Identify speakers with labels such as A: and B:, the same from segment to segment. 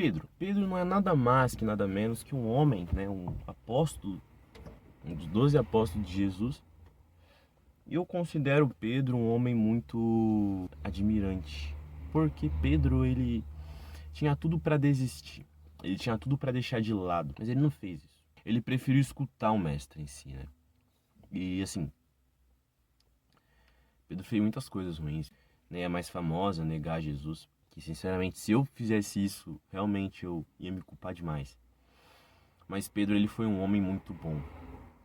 A: Pedro. Pedro não é nada mais que nada menos que um homem, né? Um apóstolo, um dos 12 apóstolos de Jesus. E eu considero Pedro um homem muito admirante, porque Pedro, ele tinha tudo para desistir, ele tinha tudo para deixar de lado, mas ele não fez isso. Ele preferiu escutar o mestre em si, né? E assim, Pedro fez muitas coisas ruins, né? A mais famosa, negar Jesus, que sinceramente, se eu fizesse isso, realmente eu ia me culpar demais. Mas Pedro, ele foi um homem muito bom.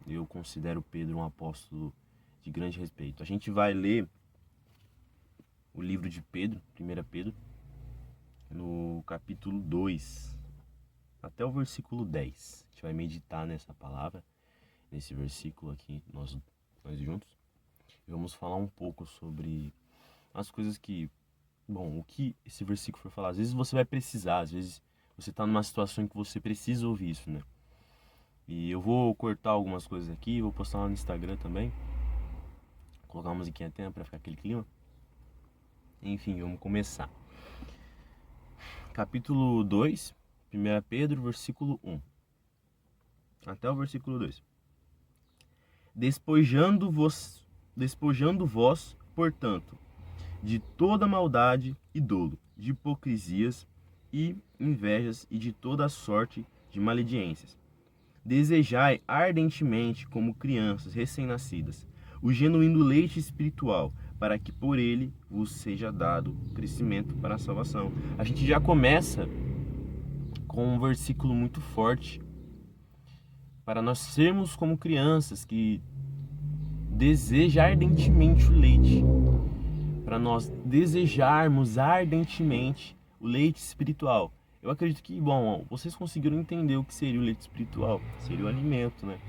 A: Eu considero Pedro um apóstolo de grande respeito. A gente vai ler o livro de Pedro, 1 Pedro, no capítulo 2, até o versículo 10. A gente vai meditar nessa palavra, nesse versículo aqui, nós juntos. E vamos falar um pouco sobre as coisas que, bom, o que esse versículo for falar. Às vezes você vai precisar, às vezes você está numa situação em que você precisa ouvir isso, né? E eu vou cortar algumas coisas aqui, vou postar lá no Instagram também. Colocar uma musiquinha até pra ficar aquele clima. Enfim, vamos começar. Capítulo 2, 1 Pedro, versículo 1. Até o versículo 2. Despojando-vos, portanto, de toda maldade e dolo, de hipocrisias e invejas e de toda sorte de maledicências. Desejai ardentemente, como crianças recém-nascidas, o genuíno leite espiritual, para que por ele vos seja dado crescimento para a salvação. A gente já começa com um versículo muito forte, para nós sermos como crianças que desejam ardentemente o leite, para nós desejarmos ardentemente o leite espiritual. Eu acredito que, bom, vocês conseguiram entender o que seria o leite espiritual. Seria o alimento, né?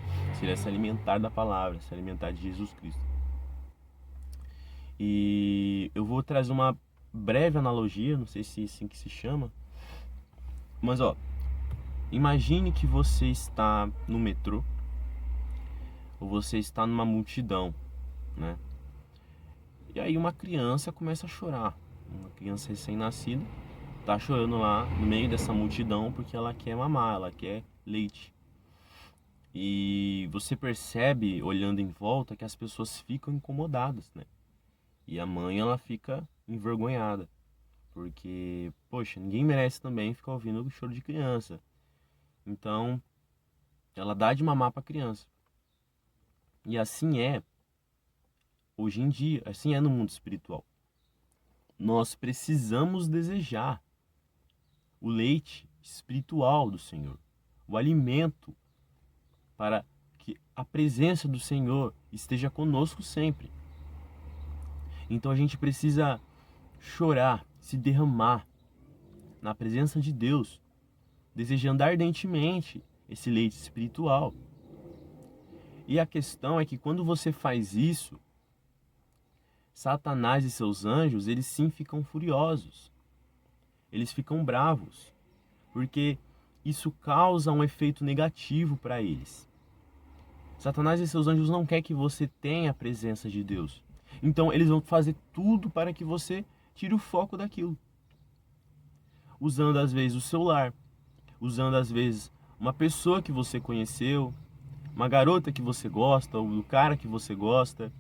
A: Seria se alimentar da palavra, se alimentar de Jesus Cristo. E eu vou trazer uma breve analogia, não sei se é assim que se chama. Mas, ó, imagine que você está no metrô, ou você está numa multidão, né? E aí uma criança começa a chorar. Uma criança recém-nascida tá chorando lá no meio dessa multidão porque ela quer mamar, ela quer leite. E você percebe, olhando em volta, que as pessoas ficam incomodadas, né? E a mãe, ela fica envergonhada. Porque, poxa, ninguém merece também ficar ouvindo o choro de criança. Então, ela dá de mamar pra criança. E assim é, hoje em dia, assim é no mundo espiritual. Nós precisamos desejar o leite espiritual do Senhor, o alimento para que a presença do Senhor esteja conosco sempre. Então a gente precisa chorar, se derramar na presença de Deus, desejando ardentemente esse leite espiritual. E a questão é que quando você faz isso, Satanás e seus anjos, eles sim ficam furiosos. Eles ficam bravos, porque isso causa um efeito negativo para eles. Satanás e seus anjos não querem que você tenha a presença de Deus. Então eles vão fazer tudo para que você tire o foco daquilo. Usando às vezes o celular, usando às vezes uma pessoa que você conheceu, uma garota que você gosta, ou do cara que você gosta,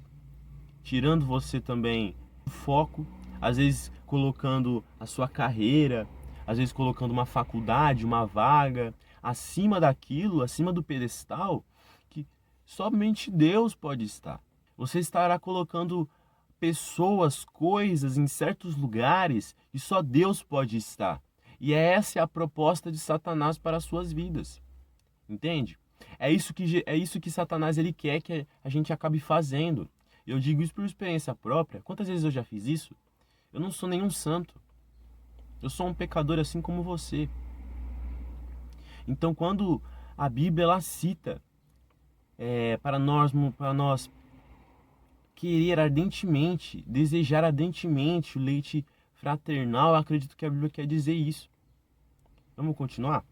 A: tirando você também o foco, às vezes colocando a sua carreira, às vezes colocando uma faculdade, uma vaga, acima daquilo, acima do pedestal, que somente Deus pode estar. Você estará colocando pessoas, coisas em certos lugares e só Deus pode estar. E essa é a proposta de Satanás para as suas vidas. Entende? É isso que Satanás ele quer que a gente acabe fazendo. Eu digo isso por experiência própria. Quantas vezes eu já fiz isso? Eu não sou nenhum santo. Eu sou um pecador assim como você. Então, quando a Bíblia ela cita para nós querer ardentemente, desejar ardentemente o leite fraternal, eu acredito que a Bíblia quer dizer isso. Vamos continuar?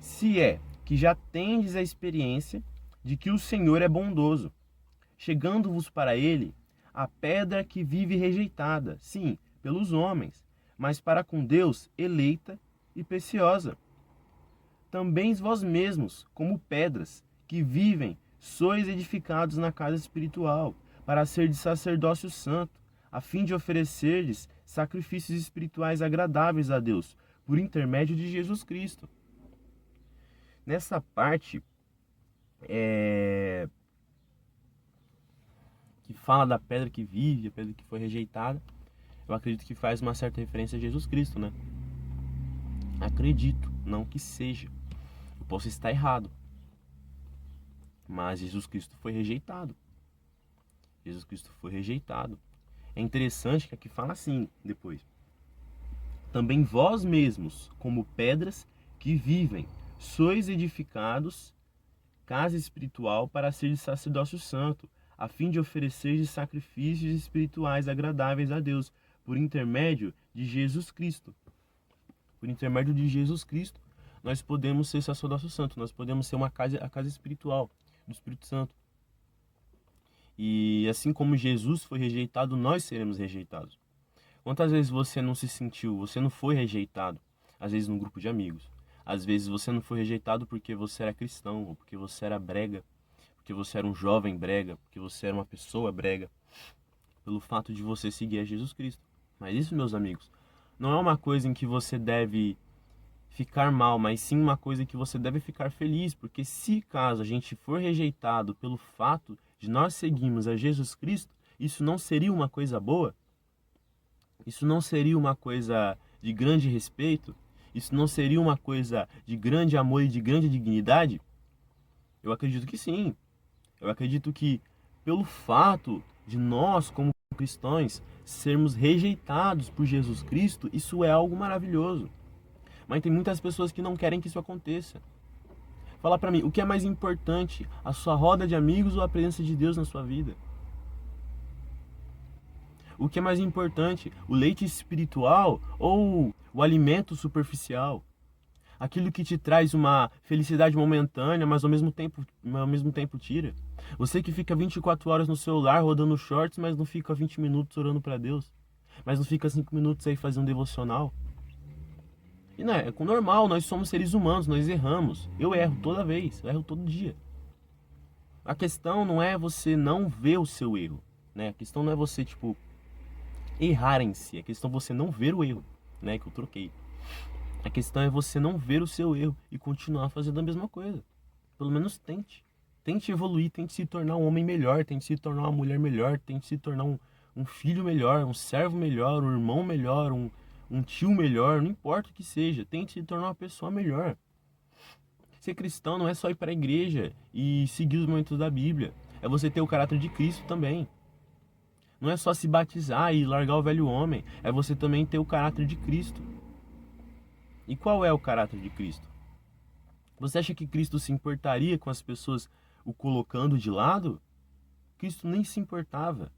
A: Se é que já tendes a experiência de que o Senhor é bondoso, chegando-vos para ele a pedra que vive rejeitada, sim, pelos homens, mas para com Deus eleita e preciosa. Também vós mesmos, como pedras, que vivem, sois edificados na casa espiritual, para ser de sacerdócio santo, a fim de oferecerdes sacrifícios espirituais agradáveis a Deus, por intermédio de Jesus Cristo. Nessa parte, que fala da pedra que vive, a pedra que foi rejeitada, eu acredito que faz uma certa referência a Jesus Cristo, né? Acredito, não que seja. Eu posso estar errado. Mas Jesus Cristo foi rejeitado. Jesus Cristo foi rejeitado. É interessante que aqui fala assim depois. Também vós mesmos, como pedras que vivem, sois edificados, casa espiritual para ser de sacerdócio santo, a fim de oferecer sacrifícios espirituais agradáveis a Deus, por intermédio de Jesus Cristo. Por intermédio de Jesus Cristo, nós podemos ser sacerdócio santo, nós podemos ser a casa espiritual do Espírito Santo. E assim como Jesus foi rejeitado, nós seremos rejeitados. Quantas vezes você não se sentiu, você não foi rejeitado? Às vezes num grupo de amigos. Às vezes você não foi rejeitado porque você era cristão, ou porque você era brega, porque você era um jovem brega, porque você era uma pessoa brega, pelo fato de você seguir a Jesus Cristo. Mas isso, meus amigos, não é uma coisa em que você deve ficar mal, mas sim uma coisa que você deve ficar feliz, porque se caso a gente for rejeitado pelo fato de nós seguirmos a Jesus Cristo, isso não seria uma coisa boa? Isso não seria uma coisa de grande respeito? Isso não seria uma coisa de grande amor e de grande dignidade? Eu acredito que sim. Eu acredito que pelo fato de nós, como cristãos, sermos rejeitados por Jesus Cristo, isso é algo maravilhoso. Mas tem muitas pessoas que não querem que isso aconteça. Fala pra mim, o que é mais importante? A sua roda de amigos ou a presença de Deus na sua vida? O que é mais importante? O leite espiritual ou o alimento superficial? Aquilo que te traz uma felicidade momentânea, mas ao mesmo tempo tira. Você que fica 24 horas no celular rodando shorts, mas não fica 20 minutos orando para Deus. Mas não fica 5 minutos aí fazendo um devocional. E não é normal, nós somos seres humanos, nós erramos. Eu erro toda vez, eu erro todo dia. A questão não é você não ver o seu erro, né? A questão não é você, errar em si. A questão é você não ver o erro, né? Que eu troquei. A questão é você não ver o seu erro e continuar fazendo a mesma coisa. Pelo menos tente. Tente evoluir, tente se tornar um homem melhor, tente se tornar uma mulher melhor, tente se tornar um filho melhor, um servo melhor, um irmão melhor, um tio melhor, não importa o que seja, tente se tornar uma pessoa melhor. Ser cristão não é só ir para a igreja e seguir os momentos da Bíblia, é você ter o caráter de Cristo também. Não é só se batizar e largar o velho homem, é você também ter o caráter de Cristo. E qual é o caráter de Cristo? Você acha que Cristo se importaria com as pessoas o colocando de lado? Cristo nem se importava.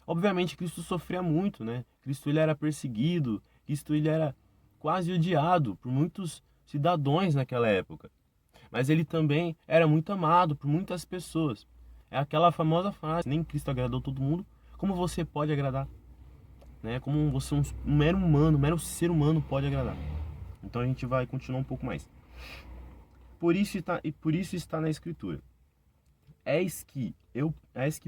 A: Obviamente Cristo sofria muito, né? Cristo ele era perseguido, Cristo ele era quase odiado por muitos cidadãos naquela época. Mas ele também era muito amado por muitas pessoas. É aquela famosa frase, nem Cristo agradou todo mundo, como você pode agradar? Né? Como você um mero humano, um mero ser humano pode agradar. Então a gente vai continuar um pouco mais. Por isso está na Escritura. Eis que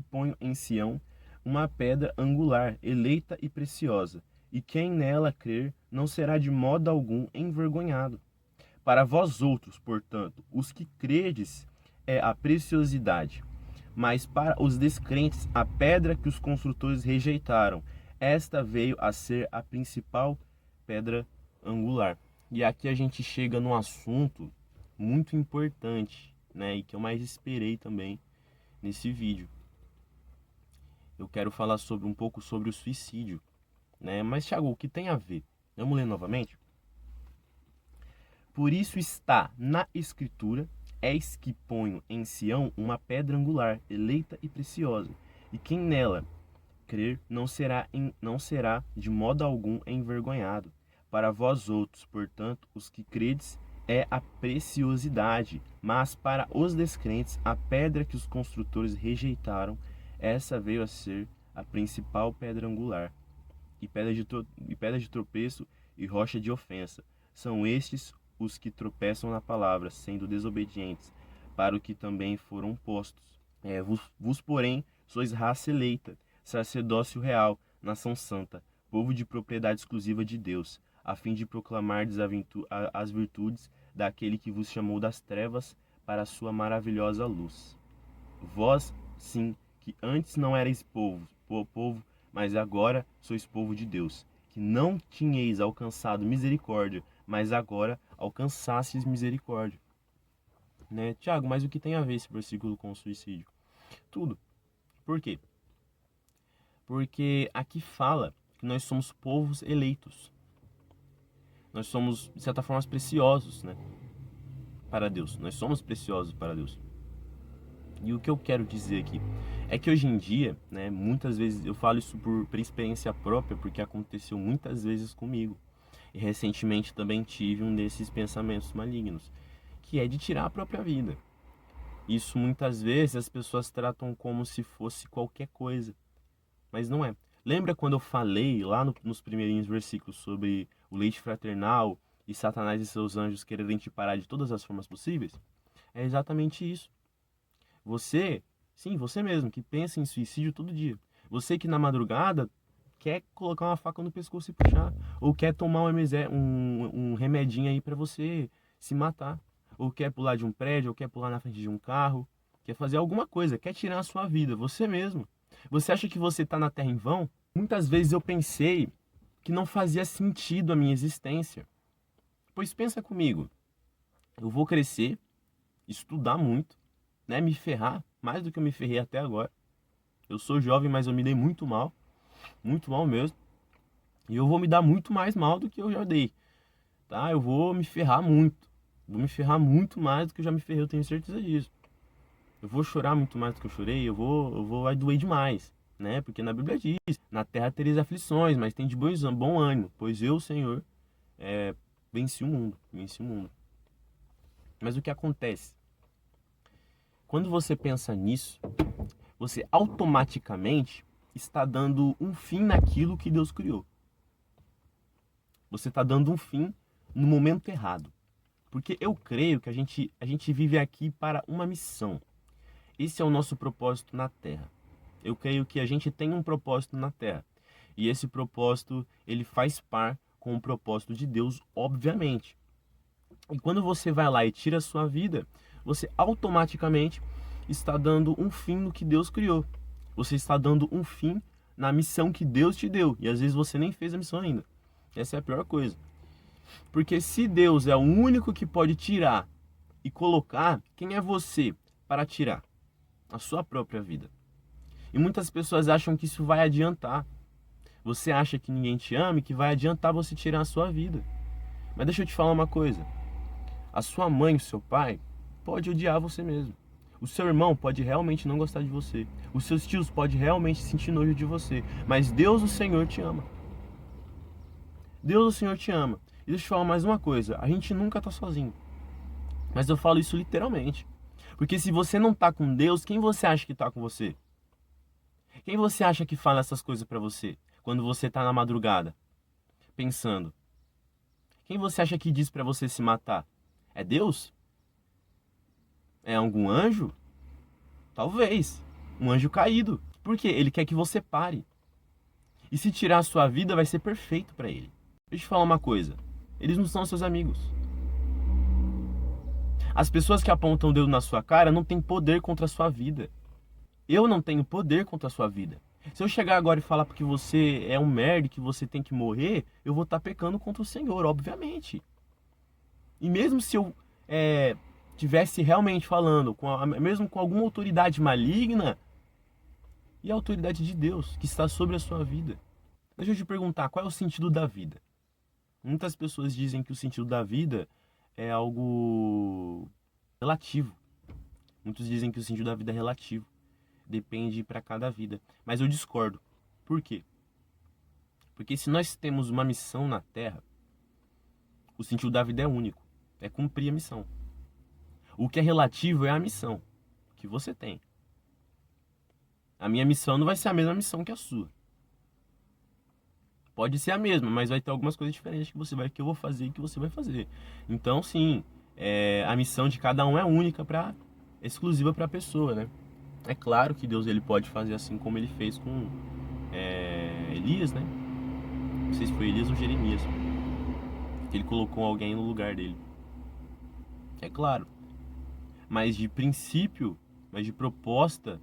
A: ponho em Sião uma pedra angular, eleita e preciosa, e quem nela crer não será de modo algum envergonhado. Para vós outros, portanto, os que credes é a preciosidade, mas para os descrentes a pedra que os construtores rejeitaram, esta veio a ser a principal pedra angular. E aqui a gente chega num assunto muito importante, né, e que eu mais esperei também nesse vídeo. Eu quero falar um pouco sobre o suicídio, né? Mas Thiago, o que tem a ver? Vamos ler novamente? Por isso está na Escritura, eis que ponho em Sião uma pedra angular, eleita e preciosa, e quem nela crer não será de modo algum envergonhado. Para vós outros, portanto, os que credes é a preciosidade, mas para os descrentes a pedra que os construtores rejeitaram, essa veio a ser a principal pedra angular. e pedra de tropeço e rocha de ofensa. São estes os que tropeçam na palavra, sendo desobedientes, para o que também foram postos. Vos, porém, sois raça eleita, sacerdócio real, nação santa, povo de propriedade exclusiva de Deus, a fim de proclamardes as virtudes daquele que vos chamou das trevas para a sua maravilhosa luz. Vós, sim, que antes não erais povo, mas agora sois povo de Deus, que não tinhais alcançado misericórdia, mas agora alcançastes misericórdia. Né? Tiago, mas o que tem a ver esse versículo com o suicídio? Tudo. Por quê? Porque aqui fala que nós somos povos eleitos. Nós somos, de certa forma, preciosos, né? Para Deus. Nós somos preciosos para Deus. E o que eu quero dizer aqui é que hoje em dia, né, muitas vezes, eu falo isso por experiência própria, porque aconteceu muitas vezes comigo. E recentemente também tive um desses pensamentos malignos, que é de tirar a própria vida. Isso muitas vezes as pessoas tratam como se fosse qualquer coisa, mas não é. Lembra quando eu falei lá nos primeirinhos versículos sobre o leite fraternal e Satanás e seus anjos quererem te parar de todas as formas possíveis? É exatamente isso. Você, sim, você mesmo, que pensa em suicídio todo dia. Você que na madrugada quer colocar uma faca no pescoço e puxar. Ou quer tomar um remedinho aí pra você se matar. Ou quer pular de um prédio, ou quer pular na frente de um carro. Quer fazer alguma coisa, quer tirar a sua vida, você mesmo. Você acha que você tá na Terra em vão? Muitas vezes eu pensei que não fazia sentido a minha existência. Pois pensa comigo, eu vou crescer, estudar muito, né, me ferrar, mais do que eu me ferrei até agora. Eu sou jovem, mas eu me dei muito mal mesmo. E eu vou me dar muito mais mal do que eu já dei, tá? Eu vou me ferrar muito. Vou me ferrar muito mais do que eu já me ferrei, eu tenho certeza disso. Eu vou chorar muito mais do que eu chorei, vai doer demais, né? Porque na Bíblia diz, na terra tereis aflições, mas tem de bom ânimo, pois eu, Senhor, venci o mundo. Mas o que acontece? Quando você pensa nisso, você automaticamente está dando um fim naquilo que Deus criou. Você está dando um fim no momento errado. Porque eu creio que a gente vive aqui para uma missão. Esse é o nosso propósito na Terra. Eu creio que a gente tem um propósito na Terra. E esse propósito, ele faz par com o propósito de Deus, obviamente. E quando você vai lá e tira a sua vida, você automaticamente está dando um fim no que Deus criou. Você está dando um fim na missão que Deus te deu. E às vezes você nem fez a missão ainda. Essa é a pior coisa. Porque se Deus é o único que pode tirar e colocar, quem é você para tirar? A sua própria vida. E muitas pessoas acham que isso vai adiantar. Você acha que ninguém te ama e que vai adiantar você tirar a sua vida. Mas deixa eu te falar uma coisa. A sua mãe, o seu pai, pode odiar você mesmo. O seu irmão pode realmente não gostar de você. Os seus tios podem realmente sentir nojo de você. Mas Deus, o Senhor, te ama. Deus, o Senhor, te ama. E deixa eu te falar mais uma coisa. A gente nunca tá sozinho. Mas eu falo isso literalmente. Porque se você não tá com Deus, quem você acha que tá com você? Quem você acha que fala essas coisas pra você? Quando você tá na madrugada, pensando. Quem você acha que diz pra você se matar? É Deus? É algum anjo? Talvez. Um anjo caído. Por quê? Ele quer que você pare. E se tirar a sua vida, vai ser perfeito pra ele. Deixa eu te falar uma coisa. Eles não são seus amigos. As pessoas que apontam o dedo na sua cara não têm poder contra a sua vida. Eu não tenho poder contra a sua vida. Se eu chegar agora e falar porque você é um merda, que você tem que morrer, eu vou estar pecando contra o Senhor, obviamente. E mesmo se eu tivesse realmente falando, mesmo com alguma autoridade maligna, e a autoridade de Deus que está sobre a sua vida? Deixa eu te perguntar, qual é o sentido da vida? Muitas pessoas dizem que o sentido da vida é algo relativo. Muitos dizem que o sentido da vida é relativo. Depende para cada vida. Mas eu discordo. Por quê? Porque se nós temos uma missão na Terra, o sentido da vida é único. É cumprir a missão. O que é relativo é a missão que você tem. A minha missão não vai ser a mesma missão que a sua. Pode ser a mesma, mas vai ter algumas coisas diferentes que eu vou fazer e que você vai fazer. Então, sim, a missão de cada um é única, exclusiva para a pessoa, né? É claro que Deus ele pode fazer assim como ele fez com Elias, né? Não sei se foi Elias ou Jeremias, que ele colocou alguém no lugar dele. É claro. Mas de princípio, mas de proposta,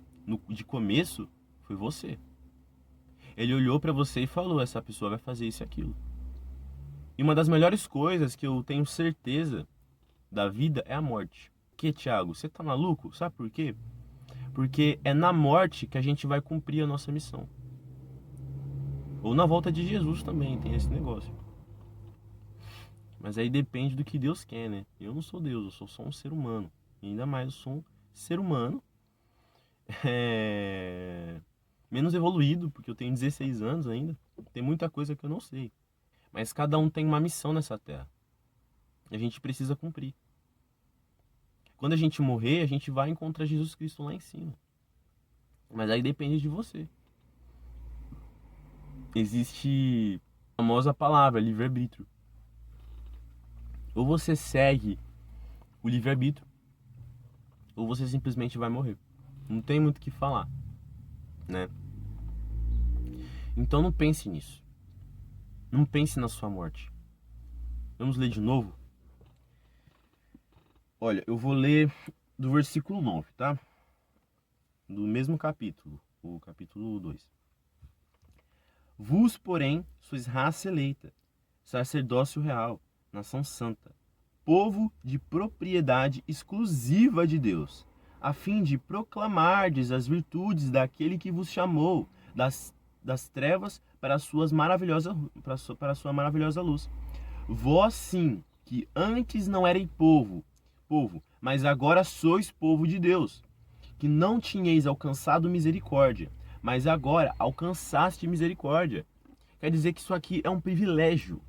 A: de começo, foi você. Ele olhou pra você e falou, essa pessoa vai fazer isso e aquilo. E uma das melhores coisas que eu tenho certeza da vida é a morte. Que, Thiago, você tá maluco? Sabe por quê? Porque é na morte que a gente vai cumprir a nossa missão. Ou na volta de Jesus também, tem esse negócio. Mas aí depende do que Deus quer, né? Eu não sou Deus, eu sou só um ser humano. E ainda mais, eu sou um ser humano menos evoluído, porque eu tenho 16 anos ainda. Tem muita coisa que eu não sei. Mas cada um tem uma missão nessa terra. E a gente precisa cumprir. Quando a gente morrer, a gente vai encontrar Jesus Cristo lá em cima. Mas aí depende de você. Existe a famosa palavra, livre-arbítrio. Ou você segue o livre-arbítrio, ou você simplesmente vai morrer. Não tem muito o que falar, né? Então não pense nisso. Não pense na sua morte. Vamos ler de novo? Olha, eu vou ler do versículo 9, tá? Do mesmo capítulo, o capítulo 2. Vos, porém, sois raça eleita, sacerdócio real, nação santa, povo de propriedade exclusiva de Deus, a fim de proclamardes as virtudes daquele que vos chamou das trevas para a sua maravilhosa luz. Vós sim, que antes não erais povo, mas agora sois povo de Deus, que não tinhais alcançado misericórdia, mas agora alcançaste misericórdia. Quer dizer que isso aqui é um privilégio.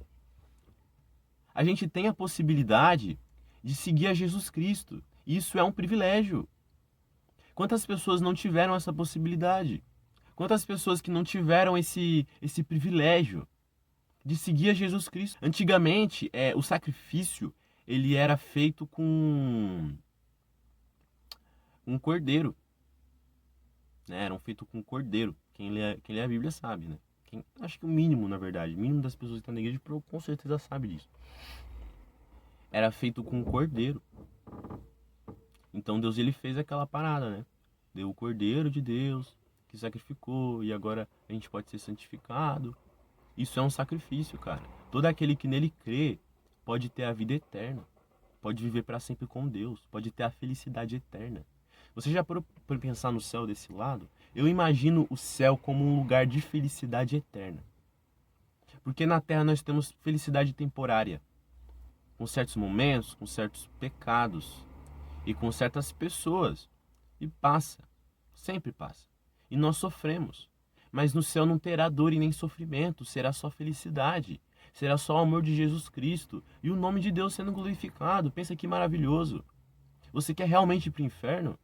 A: A gente tem a possibilidade de seguir a Jesus Cristo. Isso é um privilégio. Quantas pessoas não tiveram essa possibilidade? Quantas pessoas que não tiveram esse privilégio de seguir a Jesus Cristo? Antigamente, o sacrifício ele era feito com um cordeiro. Né? Eram feitos com cordeiro. Quem lê a Bíblia sabe, né? Acho que o mínimo, na verdade, o mínimo das pessoas que estão na igreja com certeza sabe disso. Era feito com cordeiro. Então Deus ele fez aquela parada, né? Deu o cordeiro de Deus que sacrificou e agora a gente pode ser santificado. Isso é um sacrifício, cara. Todo aquele que nele crê pode ter a vida eterna, pode viver para sempre com Deus, pode ter a felicidade eterna. Você já parou para pensar no céu desse lado? Eu imagino o céu como um lugar de felicidade eterna. Porque na terra nós temos felicidade temporária, com certos momentos, com certos pecados e com certas pessoas. E passa, sempre passa. E nós sofremos. Mas no céu não terá dor e nem sofrimento, será só felicidade. Será só o amor de Jesus Cristo e o nome de Deus sendo glorificado. Pensa que maravilhoso. Você quer realmente ir para o inferno?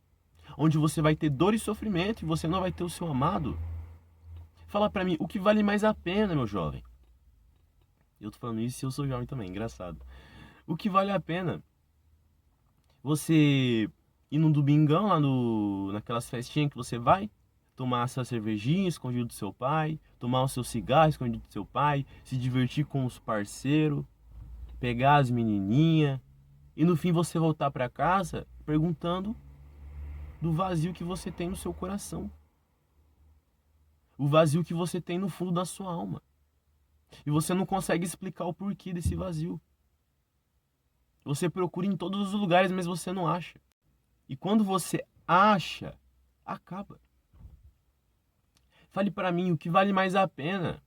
A: Onde você vai ter dor e sofrimento e você não vai ter o seu amado? Fala para mim, o que vale mais a pena, meu jovem? Eu tô falando isso e eu sou jovem também, engraçado. O que vale a pena? Você ir num domingão lá naquelas festinhas que você vai? Tomar sua cervejinha escondido do seu pai, tomar o seu cigarro escondido do seu pai, se divertir com os parceiros, pegar as menininhas e no fim você voltar para casa perguntando do vazio que você tem no seu coração. O vazio que você tem no fundo da sua alma. E você não consegue explicar o porquê desse vazio. Você procura em todos os lugares, mas você não acha. E quando você acha, acaba. Fale para mim o que vale mais a pena.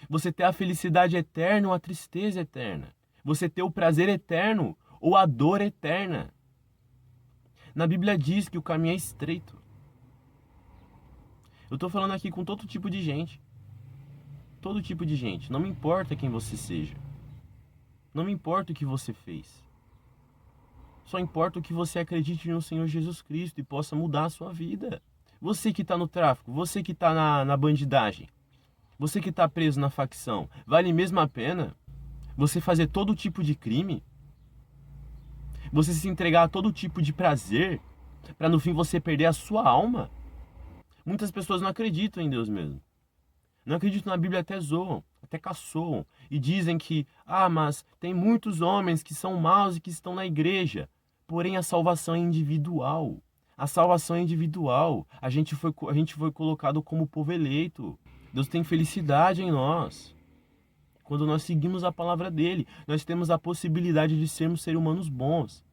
A: Você ter a felicidade eterna ou a tristeza eterna? Você ter o prazer eterno ou a dor eterna? Na Bíblia diz que o caminho é estreito. Eu estou falando aqui com todo tipo de gente. Todo tipo de gente. Não me importa quem você seja. Não me importa o que você fez. Só importa o que você acredite no Senhor Jesus Cristo e possa mudar a sua vida. Você que está no tráfico, você que está na bandidagem, Você que está preso na facção, vale mesmo a pena você fazer todo tipo de crime? Você se entregar a todo tipo de prazer para no fim você perder a sua alma? Muitas pessoas não acreditam em Deus mesmo. Não acreditam na Bíblia, até zoam, até caçoam. E dizem que, mas tem muitos homens que são maus e que estão na igreja. Porém, a salvação é individual. A salvação é individual. A gente foi colocado como povo eleito. Deus tem felicidade em nós. Quando nós seguimos a palavra dele, nós temos a possibilidade de sermos seres humanos bons.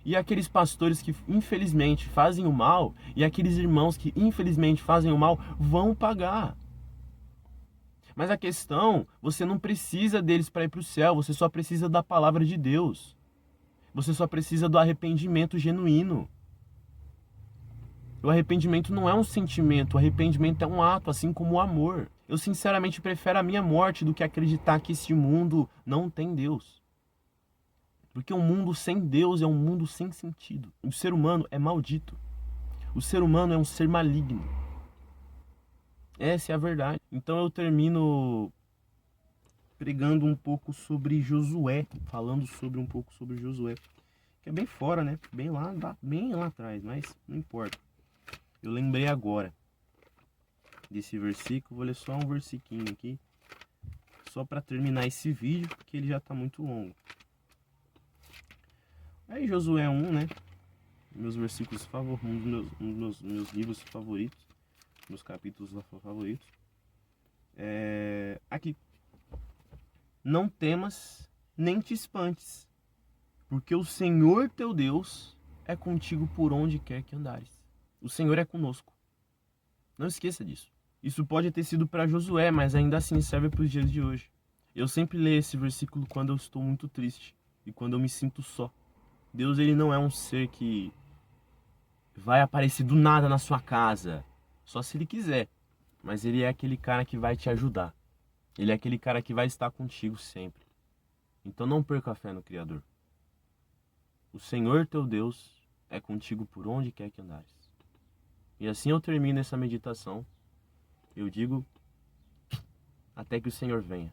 A: E aqueles pastores que infelizmente fazem o mal, e aqueles irmãos que infelizmente fazem o mal, vão pagar. Mas a questão, você não precisa deles para ir para o céu, você só precisa da palavra de Deus. Você só precisa do arrependimento genuíno. O arrependimento não é um sentimento, o arrependimento é um ato, assim como o amor. Eu sinceramente prefiro a minha morte do que acreditar que esse mundo não tem Deus. Porque um mundo sem Deus é um mundo sem sentido. O ser humano é maldito. O ser humano é um ser maligno. Essa é a verdade. Então eu termino pregando um pouco sobre Josué, falando sobre um pouco sobre Josué, que é bem fora, né? Bem lá atrás, mas não importa. Eu lembrei agora desse versículo, vou ler só um versiquinho aqui, só para terminar esse vídeo, porque ele já tá muito longo. Aí Josué 1, né? Meus versículos favoritos, um dos meus livros favoritos, meus capítulos favoritos. Aqui. Não temas, nem te espantes, porque o Senhor teu Deus é contigo por onde quer que andares. O Senhor é conosco. Não esqueça disso. Isso pode ter sido para Josué, mas ainda assim serve para os dias de hoje. Eu sempre leio esse versículo quando eu estou muito triste e quando eu me sinto só. Deus, ele não é um ser que vai aparecer do nada na sua casa, só se ele quiser. Mas ele é aquele cara que vai te ajudar. Ele é aquele cara que vai estar contigo sempre. Então não perca a fé no Criador. O Senhor teu Deus é contigo por onde quer que andares. E assim eu termino essa meditação. Eu digo, até que o Senhor venha.